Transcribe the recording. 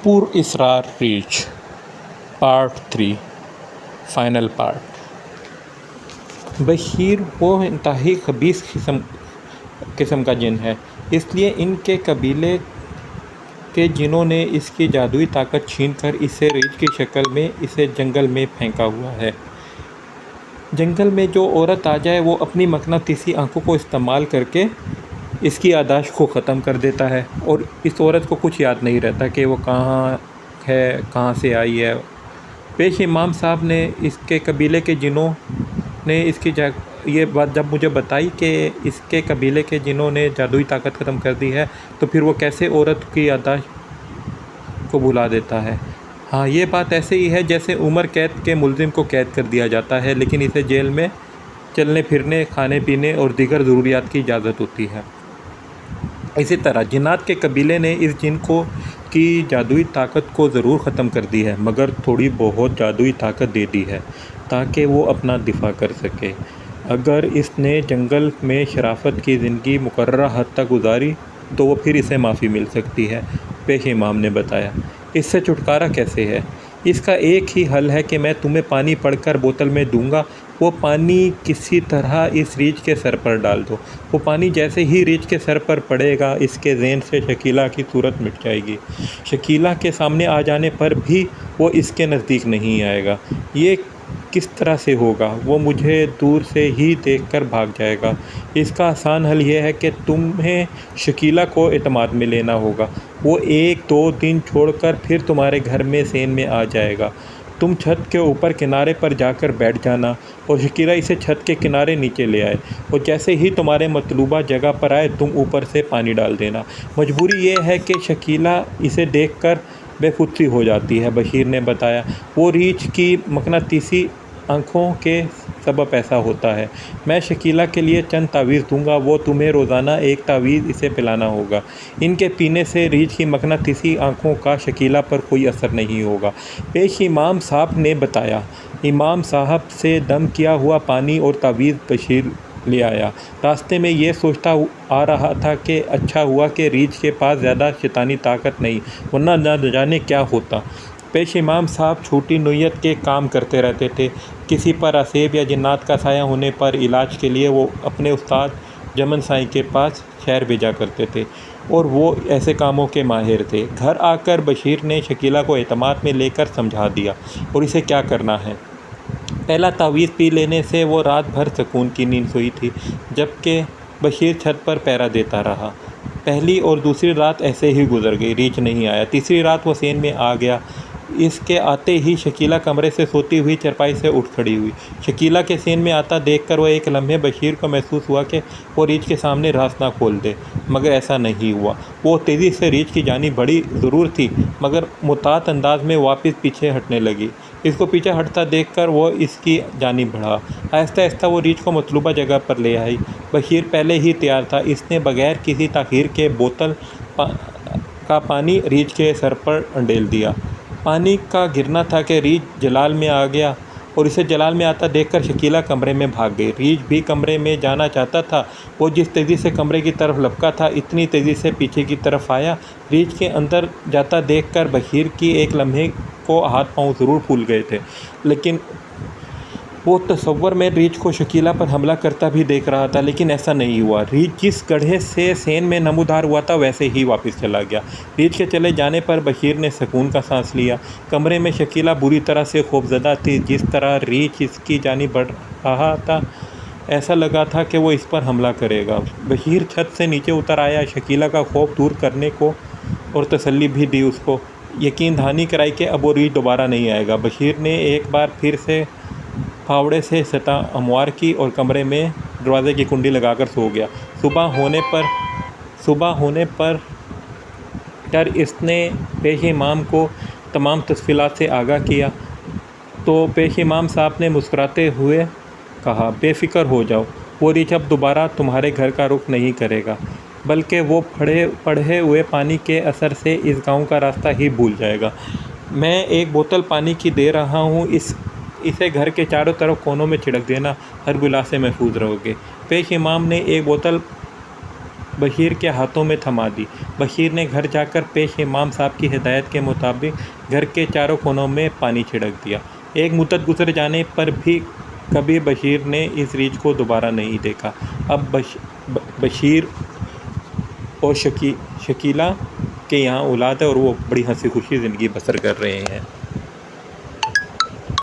پر اسرار ریچھ part 3 final part. Bashir وہ انتہائی خبیث قسم کا جن ہے، اس لیے ان کے قبیلے کے جنوں نے اس کی جادوئی طاقت چھین کر اسے ریچھ کی شکل میں اسے جنگل میں پھینکا ہوا ہے۔ جنگل میں جو عورت آ جائے وہ اپنی مقناطیسی آنکھوں کو استعمال کر کے اس کی یادداشت کو ختم کر دیتا ہے، اور اس عورت کو کچھ یاد نہیں رہتا کہ وہ کہاں ہے، کہاں سے آئی ہے۔ پیش امام صاحب نے اس کے قبیلے کے جنوں نے یہ بات جب مجھے بتائی کہ اس کے قبیلے کے جنوں نے جادوئی طاقت ختم کر دی ہے، تو پھر وہ کیسے عورت کی یادداشت کو بھلا دیتا ہے۔ ہاں، یہ بات ایسے ہی ہے جیسے عمر قید کے ملزم کو قید کر دیا جاتا ہے، لیکن اسے جیل میں چلنے پھرنے، کھانے پینے اور دیگر ضروریات کی اجازت ہوتی ہے۔ اسی طرح جنات کے قبیلے نے اس جن کی جادوئی طاقت کو ضرور ختم کر دی ہے، مگر تھوڑی بہت جادوئی طاقت دے دی ہے تاکہ وہ اپنا دفاع کر سکے۔ اگر اس نے جنگل میں شرافت کی زندگی مقررہ حد تک گزاری تو وہ پھر اسے معافی مل سکتی ہے، پیش امام نے بتایا۔ اس سے چھٹکارا کیسے ہے؟ اس کا ایک ہی حل ہے کہ میں تمہیں پانی پڑھ کر بوتل میں دوں گا، وہ پانی کسی طرح اس ریچھ کے سر پر ڈال دو۔ وہ پانی جیسے ہی ریچھ کے سر پر پڑے گا، اس کے ذہن سے شکیلہ کی صورت مٹ جائے گی۔ شکیلہ کے سامنے آ جانے پر بھی وہ اس کے نزدیک نہیں آئے گا۔ یہ کس طرح سے ہوگا؟ وہ مجھے دور سے ہی دیکھ کر بھاگ جائے گا۔ اس کا آسان حل یہ ہے کہ تمہیں شکیلہ کو اعتماد میں لینا ہوگا۔ وہ 1-2 دن چھوڑ کر پھر تمہارے گھر میں سین میں آ جائے گا۔ تم چھت کے اوپر کنارے پر جا کر بیٹھ جانا، اور شکیلہ اسے چھت کے کنارے نیچے لے آئے، اور جیسے ہی تمہارے مطلوبہ جگہ پر آئے تم اوپر سے پانی ڈال دینا۔ مجبوری یہ ہے کہ شکیلہ اسے دیکھ کر بے خود سی ہو جاتی ہے، بشیر نے بتایا۔ وہ ریچھ کی مقناطیسی آنکھوں کے سبب ایسا ہوتا ہے۔ میں شکیلہ کے لیے چند تعویذ دوں گا، وہ تمہیں روزانہ ایک تعویذ اسے پلانا ہوگا۔ ان کے پینے سے ریچھ کی مقناطیسی آنکھوں کا شکیلہ پر کوئی اثر نہیں ہوگا، پیش امام صاحب نے بتایا۔ امام صاحب سے دم کیا ہوا پانی اور تعویذ بشیر لے آیا۔ راستے میں یہ سوچتا آ رہا تھا کہ اچھا ہوا کہ ریچھ کے پاس زیادہ شیطانی طاقت نہیں، ورنہ نہ جانے کیا ہوتا۔ پیش امام صاحب چھوٹی نوعیت کے کام کرتے رہتے تھے۔ کسی پر عصیب یا جنات کا سایہ ہونے پر علاج کے لیے وہ اپنے استاد جمن سائیں کے پاس شہر بھیجا کرتے تھے، اور وہ ایسے کاموں کے ماہر تھے۔ گھر آ کر بشیر نے شکیلہ کو اعتماد میں لے کر سمجھا دیا اور اسے کیا کرنا ہے۔ پہلا تعویذ پی لینے سے وہ رات بھر سکون کی نیند سوئی تھی، جبکہ بشیر چھت پر پہرا دیتا رہا۔ پہلی اور دوسری رات ایسے ہی گزر گئی، ریچھ نہیں آیا۔ تیسری رات وہ سین میں آ گیا۔ اس کے آتے ہی شکیلہ کمرے سے سوتی ہوئی چرپائی سے اٹھ کھڑی ہوئی۔ شکیلہ کے سین میں آتا دیکھ کر وہ ایک لمحے بشیر کو محسوس ہوا کہ وہ ریچھ کے سامنے راز نہ کھول دے، مگر ایسا نہیں ہوا۔ وہ تیزی سے ریچھ کی جانب بڑھی ضرور تھی، مگر محتاط انداز میں واپس پیچھے ہٹنے لگی۔ اس کو پیچھے ہٹتا دیکھ کر وہ اس کی جانب بڑھا۔ آہستہ آہستہ وہ ریچھ کو مطلوبہ جگہ پر لے آئی۔ بشیر پہلے ہی تیار تھا۔ اس نے بغیر کسی تاخیر کے بوتل کا پانی ریچھ کے سر پر ڈھیل دیا۔ پانی کا گرنا تھا کہ ریچھ جلال میں آ گیا، اور اسے جلال میں آتا دیکھ کر شکیلہ کمرے میں بھاگ گئی۔ ریچھ بھی کمرے میں جانا چاہتا تھا۔ وہ جس تیزی سے کمرے کی طرف لپکا تھا، اتنی تیزی سے پیچھے کی طرف آیا۔ ریچھ کے اندر جاتا دیکھ کر بشیر کی ایک لمحے کو ہاتھ پاؤں ضرور پھول گئے تھے، لیکن وہ تصور میں ریچھ کو شکیلہ پر حملہ کرتا بھی دیکھ رہا تھا، لیکن ایسا نہیں ہوا۔ ریچھ جس گڑھے سے سین میں نمودار ہوا تھا ویسے ہی واپس چلا گیا۔ ریچھ کے چلے جانے پر بشیر نے سکون کا سانس لیا۔ کمرے میں شکیلہ بری طرح سے خوفزدہ تھی۔ جس طرح ریچھ اس کی جانب بڑھ رہا تھا، ایسا لگا تھا کہ وہ اس پر حملہ کرے گا۔ بشیر چھت سے نیچے اتر آیا، شکیلہ کا خوف دور کرنے کو اور تسلی بھی دی، اس کو یقین دہانی کرائی کہ اب وہ ریچھ دوبارہ نہیں آئے گا۔ بشیر نے ایک بار پھر سے پھاوڑے سے سطح ہموار کی اور کمرے میں دروازے کی کنڈی لگا کر سو گیا۔ صبح ہونے پر اس نے پیش امام کو تمام تفصیلات سے آگاہ کیا تو پیش امام صاحب نے مسکراتے ہوئے کہا، بے فکر ہو جاؤ، وہ ریچھ اب دوبارہ تمہارے گھر کا رخ نہیں کرے گا، بلکہ وہ پڑھے ہوئے پانی کے اثر سے اس گاؤں کا راستہ ہی بھول جائے گا۔ میں ایک بوتل پانی کی دے رہا ہوں، اسے گھر کے چاروں طرف کونوں میں چھڑک دینا، ہر بلا سے محفوظ رہو گے۔ پیش امام نے ایک بوتل بشیر کے ہاتھوں میں تھما دی۔ بشیر نے گھر جا کر پیش امام صاحب کی ہدایت کے مطابق گھر کے چاروں کونوں میں پانی چھڑک دیا۔ ایک مدت گزر جانے پر بھی کبھی بشیر نے اس ریچھ کو دوبارہ نہیں دیکھا۔ اب بشیر اور شکیلہ کے یہاں اولاد ہے اور وہ بڑی ہنسی خوشی زندگی بسر کر رہے ہیں۔